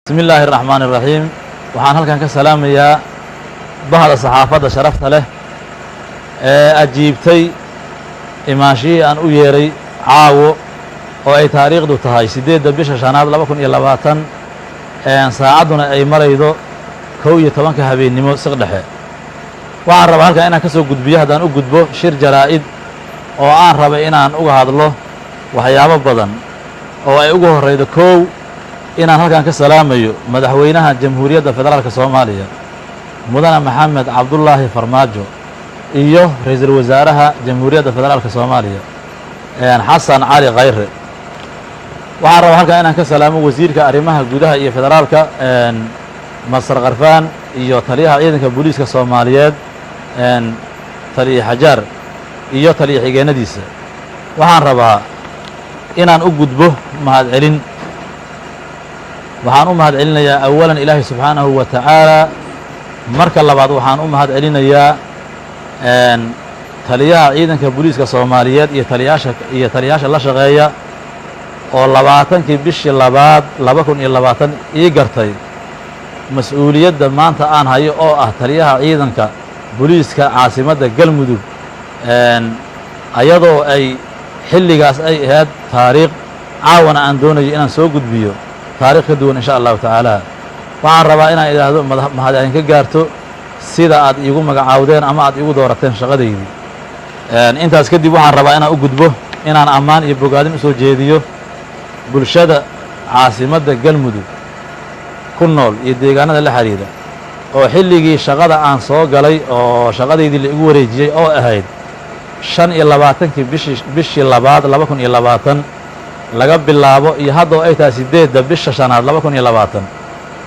بسم الله الرحمن الرحيم waxaan halkan ka salaamayaa bahda saxaafadda sharafta leh ee ajiibtay imaashii aan u yeeray caawo oo ay taariikhdu tahay 8 bisha shanaad 2020 saacaduna ay maraydo 11 habeenimo siq dhexe waxaan rabaa halkan inaan ka soo gudbiyo haddaan u gudbo shir jaraa'id oo aan rabay inaan uga hadlo waxyaabo badan oo ay ugu horeydo koow inaan halkan ka salaamayo madaxweynaha jamhuuriyadda federaalka Soomaaliya mudane maxamed cabdullaahi farmaajo iyo ra'iisul wasaaraha jamhuuriyadda federaalka Soomaaliya xasan cali khayre waxaan rabaa halkan inaan ka salaamo wasiirka arrimaha gudaha iyo federaalka masar qarfaan iyo taliyaha ciidanka booliiska Soomaaliyeed taliye xajaar iyo taliye xigeenadiisa waxaan rabaa inaan u gudbo mahadcelin waxaan u mahad celinayaa awalan ilaahay subxaanahu wa tacaala marka labaad waxaan u mahad celinayaa taliyaha ciidanka booliiska Soomaaliyeed iyo taliyaasha la shaqeeya oo 20kii bishii labaad 2020 ii gartay mas'uuliyadda maanta aan hayo oo ah taliyaha ciidanka booliiska caasimadda galmudug ayadoo ay xilligaas ay ahayd taariikh caawana aan doonayo inaan soo gudbiyo taariikh ka duwan insha allahu tacaala waxaan rabaa inaan idhaahdo mahadcelin ka gaarto sida aad iigu magacaawdeen ama aad iigu doorateen shaqadaydii intaas kadib waxaan rabaa inaan u gudbo inaan ammaan iyo bogaadin u soo jeediyo bulshada caasimadda galmudug ku nool iyo deegaanada la xiriira oo xilligii shaqada aan soo galay oo shaqadaydii la igu wareejiyey oo ahayd 25kii bishii labaad 2020 laga bilaabo iyo hadda ay tahay 8 bisha shanaad 2020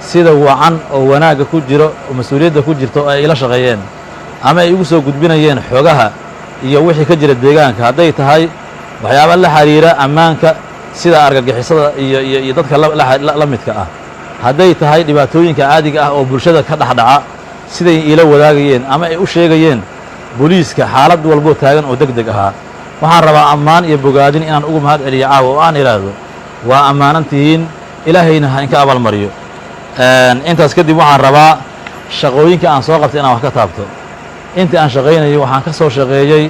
sida wacan oo wanaaga ku jiro oo mas'uuliyadda ku jirto ay ila shaqeeyeen ama ay ugu soo gudbinayeen xogaha iyo wixii ka jira deegaanka hadday tahay waxyaabo la xiriira ammaanka sida argagixisada iyo dadka la midka ah hadday tahay dhibaatooyinka caadiga ah oo bulshada ka dhaxdhaca siday ila wadaagayeen ama ay u sheegayeen booliiska xaalad walbo taagan oo degdeg ahaa waxaan rabaa ammaan iyo bogaadin inaan ugu mahad celiyo caawa oo aan idhaahdo waa ammaanantihiin ilaahayna ha inka abaalmariyo intaas kadib waxaan rabaa shaqooyinka aan soo qabtay inaan wax ka taabto intii aan shaqaynayo waxaan ka soo shaqeeyey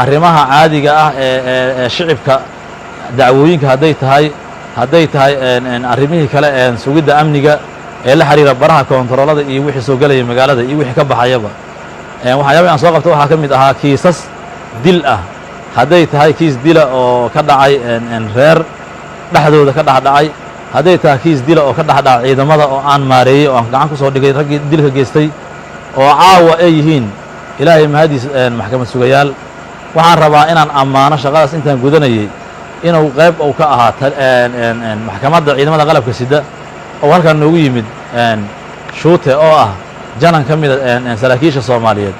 arrimaha caadiga ah ee shicibka dacwooyinka hadday tahay arrimihii kale sugidda amniga ee la xiriira baraha koontaroolada iyo wixii soo gelaya magaalada iyo wixii ka baxayaba waxyaabaha aan soo qabtay waxaa ka mid ahaa kiisas dil ah hadday tahay kiis dila oo ka dhacay reer dhexdooda ka dhacay hadday tahay kiis dila oo ka dhacay ciidamada oo aan maareeyey oo aan gacan ku soo dhigay raggii dilka geystay oo caawa ay yihiin ilaahay mahadiis maxkamad sugayaal waxaan rabaa inaan ammaano shaqadaas intaan gudanayay inuu qayb uu ka ahaa maxkamadda ciidamada qalabka sida oo halkan noogu yimid shuute oo ah janan ka mida saraakiisha Soomaaliyeed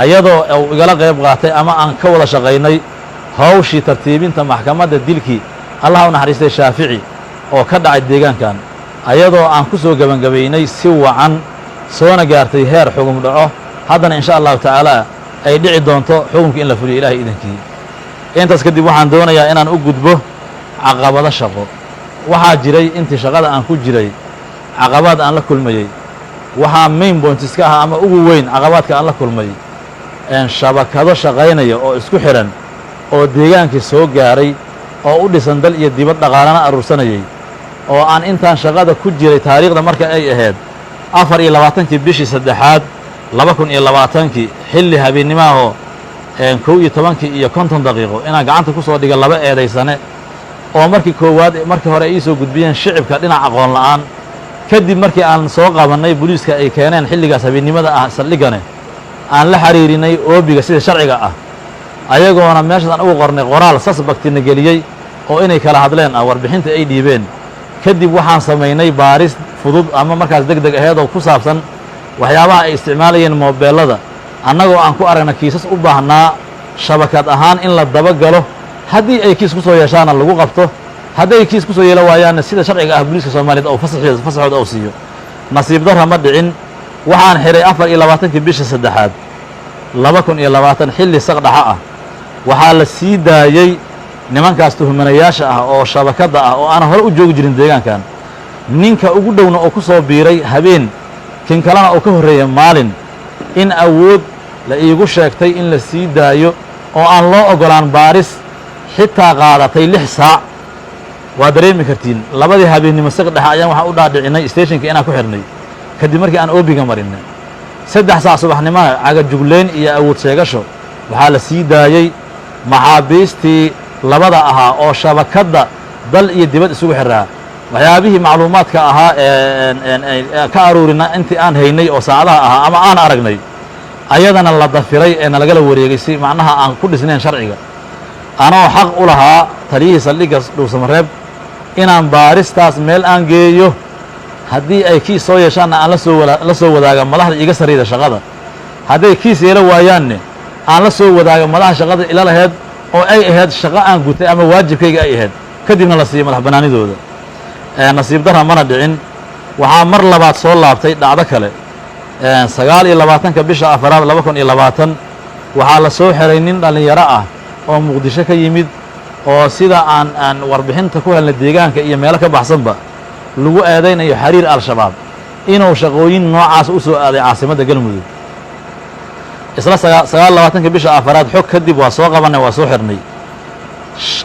ayadoo uu igala qayb qaatay ama aan ka wada shaqaynay hawshii tartiibinta maxkamadda dilkii Allah u naxariistay Shaafici oo ka dhacay deegaankan ayadoo aan ku soo gabagabeynay si wacan soona gaartay heer xukun dhaco haddana insha Allah tacaala ay dhici doonto xukunka in la fuliyo Ilaahay idankii intaas kadib waxaan doonayaa inaan u gudbo caqabado shaqo waxaa jiray intii shaqada aan ku jiray caqabad aan la kulmayay waxaa main points ka ah ama ugu weyn caqabadka aan la kulmay shabakado shaqaynaya oo isku xiran oo deegaankii soo gaaray oo u dhisan dal iyo dibad dhaqaalana aruursanayay oo aan intaan shaqada ku jiray taariikhda marka ay ahayd 24kii bishii saddexaad 2020kii xilli habeenimahoo 11 iyo 50 daqiiqo inaan gacanta ku soo dhiga laba eedaysane oo markii hore ay soo gudbiyeen shicibka dhinac aqoon la'aan kadib markii aan soo qabanay booliiska ay keeneen xilligaas habeenimada ah saldhigane aan la xiriirinay oobiga sida sharciga ah ayagoona meeshaas aan ugu qornay qoraal suspectina geliyey oo inay kala hadleen warbixinta ay dhiibeen kadib waxaan samaynay baaris fudud ama markaas degdeg aheed oo ku saabsan waxyaabaha ay isticmaalayeen moobeelada annagoo aan ku aragna kiisas u baahnaa shabakad ahaan in la dabagalo haddii ay kiis ku soo yeeshaana lagu qabto hadday kiis ku soo yeelo waayaanna sida sharciga ah booliiska Soomaaliyeed oo fasaxooda oo siiyo nasiib darro ma dhicin waxaan xiray 24kii bisha saddexaad 2020 xilli saqdhaxa ah waxaa la sii daayey nimankaas tuhmanayaasha ah oo shabakada ah oo aan hore u joogi jirin deegaankan ninka ugu dhowna oo ku soo biiray habeen kin kalena oo ka horreeya maalin in awood la iigu sheegtay in la sii daayo oo aan loo oggolaan baaris xitaa qaadatay 6 saac waa dareemi kartiin labadii habeennimo saq dhexe ayaan waxaan u dhaadhicinay stationka inaan ku xidhnay kadib markii aan oobiga marinay 3 saac subaxnimada cagajugleyn iyo awood sheegasho waxaa la sii daayey maxaabiistii labada ahaa oo shabakadda dal iyo dibad isugu xiraa waxyaabihii macluumaadka ahaa ka aruurina intii aan haynay oo saacadaha ahaa ama aan aragnay ayadana la dafiray ee nalagala wareegay si macnaha aan ku dhisnayn sharciga anoo xaq u lahaa taliyihii saldhigga dhuusamareeb inaan baaristaas meel aan geeyo haddii ay kiis soo yeeshaanna aan la soo wadaaga madaxda iga sarrayda shaqada hadday kiis yeelo waayaanne aan la soo wadaaga madaxa shaqada ila laheyd oo ay ahayd shaqo aan gutay ama waajibkayga ay ahayd kadibna la siiyo madax bannaanidooda nasiib darra mana dhicin waxaa mar labaad soo laabtay dhacdo kale 29 bisha afaraad 2020 waxaa la soo xiray nin dhallinyaro ah oo muqdisho ka yimid oo sida aan warbixinta ku helnay deegaanka iyo meelo ka baxsanba lagu eedaynayo xiriir al-shabaab inuu shaqooyin noocaas u soo aaday caasimadda galmudug isla 29 bisha afaraad xog kadib waa soo qabanay waa soo xirnay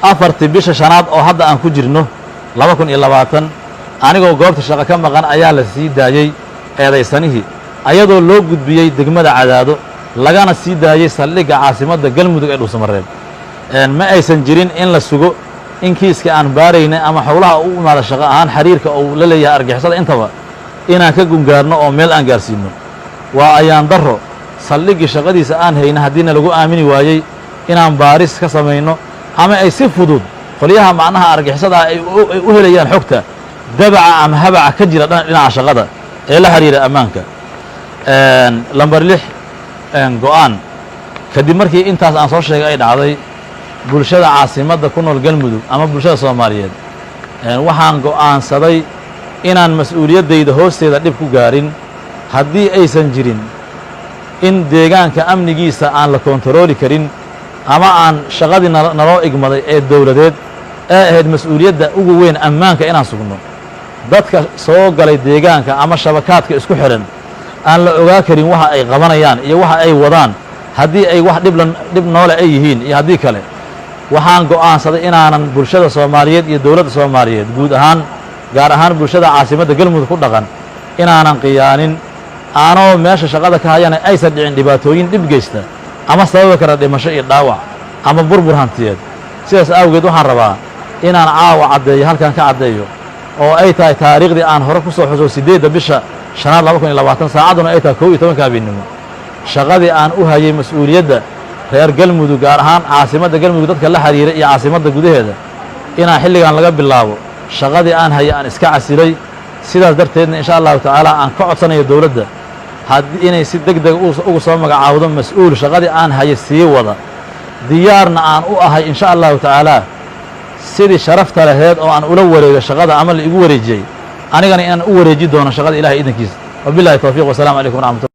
4 bisha shanaad oo hadda aan ku jirno 2020 anigoo goobta shaqo ka maqan ayaa la sii daayey eedaysanihii ayadoo loo gudbiyey degmada Cadaado lagana sii daayey saldhigga caasimadda galmudug ee dhuusamareeb ma aysan jirin in la sugo in kiiska aan baaraynay ama howlaha u imaada shaqo ahaan xiriirka uu la leeyahay argixisada intaba inaan ka gungaarno oo meel aan gaarsiino waa ayaan darro saldhiggii shaqadiisa aan hayna haddiina lagu aamini waayey inaan baaris ka samayno ama ay si fudud qolyaha macnaha argixisada ay u helayaan xogta dabaca ama habaca ka jira dhinaca shaqada ee la xiriira ammaanka lambar 6 go'aan kadib markii intaas aan soo sheegay ay dhacday bulshada caasimadda ku nool galmudug ama bulshada soomaaliyeed waxaan go'aansaday inaan mas'uuliyaddayda hoosteeda dhib ku gaarin haddii aysan jirin in deegaanka amnigiisa aan la kontarooli karin ama aan shaqadii naloo igmaday ee dowladeed ee ahayd mas'uuliyadda ugu weyn ammaanka inaan sugno dadka soo galay deegaanka ama shabakaadka isku xidhan aan la ogaa karin waxa ay qabanayaan iyo waxa ay wadaan haddii ay wax dhib noole ay yihiin iyo haddii kale waxaan go'aansaday inaanan bulshada soomaaliyeed iyo dowladda soomaaliyeed guud ahaan gaar ahaan bulshada caasimadda galmudug ku dhaqan inaanan qiyaanin aanoo meesha shaqada ka hayana aysan dhicin dhibaatooyin dhib geysta ama sababi kara dhimasho iyo dhaawac ama burbur hantiyeed sidaas awgeed waxaan rabaa inaan caawa caddeeyo halkan ka caddeeyo oo ay tahay taariikhdii aan hore ku soo xuso 8 bisha shanaad 2020 saacadduna ay tahay 11 habeenimo shaqadii aan u hayay mas'uuliyadda reer galmudug gaar ahaan caasimadda galmudug dadka la xiriira iyo caasimadda gudaheeda inaan xilligan laga bilaabo shaqadii aan hayay aan iska casilay sidaas darteedna insha allahu tacaala aan ka codsanayo dowladda inay si degdeg ugu soo magacaawdo mas'uul shaqadii aan hayay sii wada diyaarna aan u ahay insha allahu tacaala sidii sharafta laheed oo aan ula wareego shaqada ama la igu wareejiyey anigana inaan u wareeji doono shaqada ilahay idankiisa wabillahi tawfiiq wasalaamu calaykum waraxmatullahi